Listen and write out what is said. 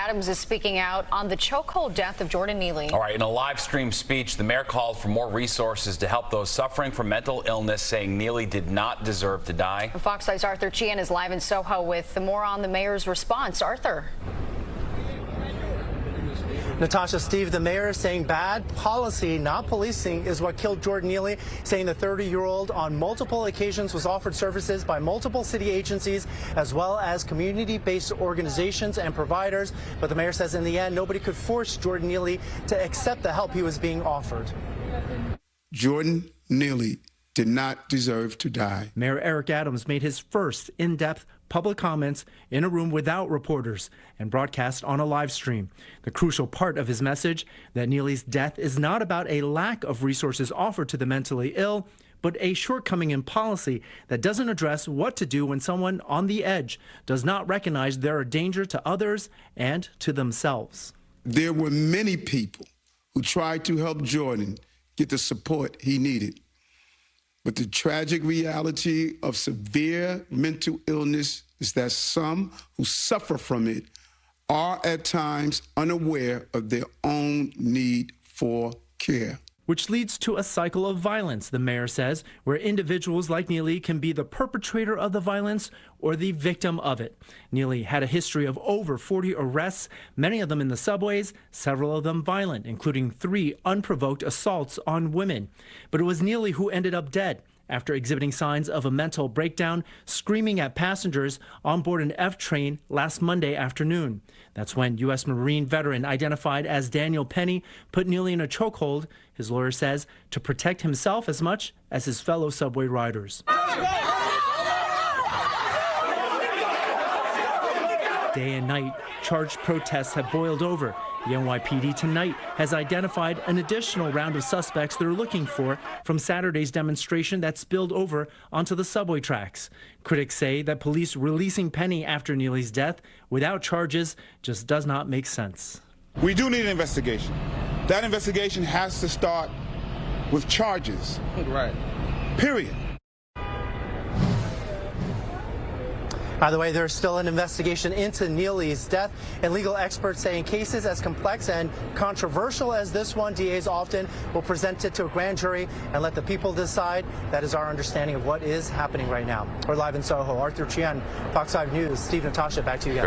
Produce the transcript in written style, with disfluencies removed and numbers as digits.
Adams is speaking out on the chokehold death of Jordan Neely. All right, in a live stream speech, the mayor called for more resources to help those suffering from mental illness, saying Neely did not deserve to die. Fox 5's Arthur Chien is live in Soho with more on the mayor's response. Arthur. Natasha, Steve, the mayor is saying bad policy, not policing, is what killed Jordan Neely, saying the 30-year-old on multiple occasions was offered services by multiple city agencies as well as community-based organizations and providers. But the mayor says in the end, nobody could force Jordan Neely to accept the help he was being offered. Jordan Neely did not deserve to die. Mayor Eric Adams made his first in-depth public comments in a room without reporters and broadcast on a live stream. The crucial part of his message, that Neely's death is not about a lack of resources offered to the mentally ill, but a shortcoming in policy that doesn't address what to do when someone on the edge does not recognize they're a danger to others and to themselves. There were many people who tried to help Jordan get the support he needed. But the tragic reality of severe mental illness is that some who suffer from it are at times unaware of their own need for care. Which leads to a cycle of violence, the mayor says, where individuals like Neely can be the perpetrator of the violence or the victim of it. Neely had a history of over 40 arrests, many of them in the subways, several of them violent, including 3 unprovoked assaults on women. But it was Neely who ended up dead after exhibiting signs of a mental breakdown, screaming at passengers on board an F train last Monday afternoon. That's when U.S. Marine veteran identified as Daniel Penny put Neely in a chokehold, his lawyer says, to protect himself as much as his fellow subway riders. Day and night, charged protests have boiled over. The NYPD tonight has identified an additional round of suspects they're looking for from Saturday's demonstration that spilled over onto the subway tracks. Critics say that police releasing Penny after Neely's death without charges just does not make sense. We do need an investigation. That investigation has to start with charges. Right. Period. By the way, there's still an investigation into Neely's death, and legal experts say in cases as complex and controversial as this one, DAs often will present it to a grand jury and let the people decide. That is our understanding of what is happening right now. We're live in Soho. Arthur Chien, Fox 5 News. Steve, Natasha, back to you guys.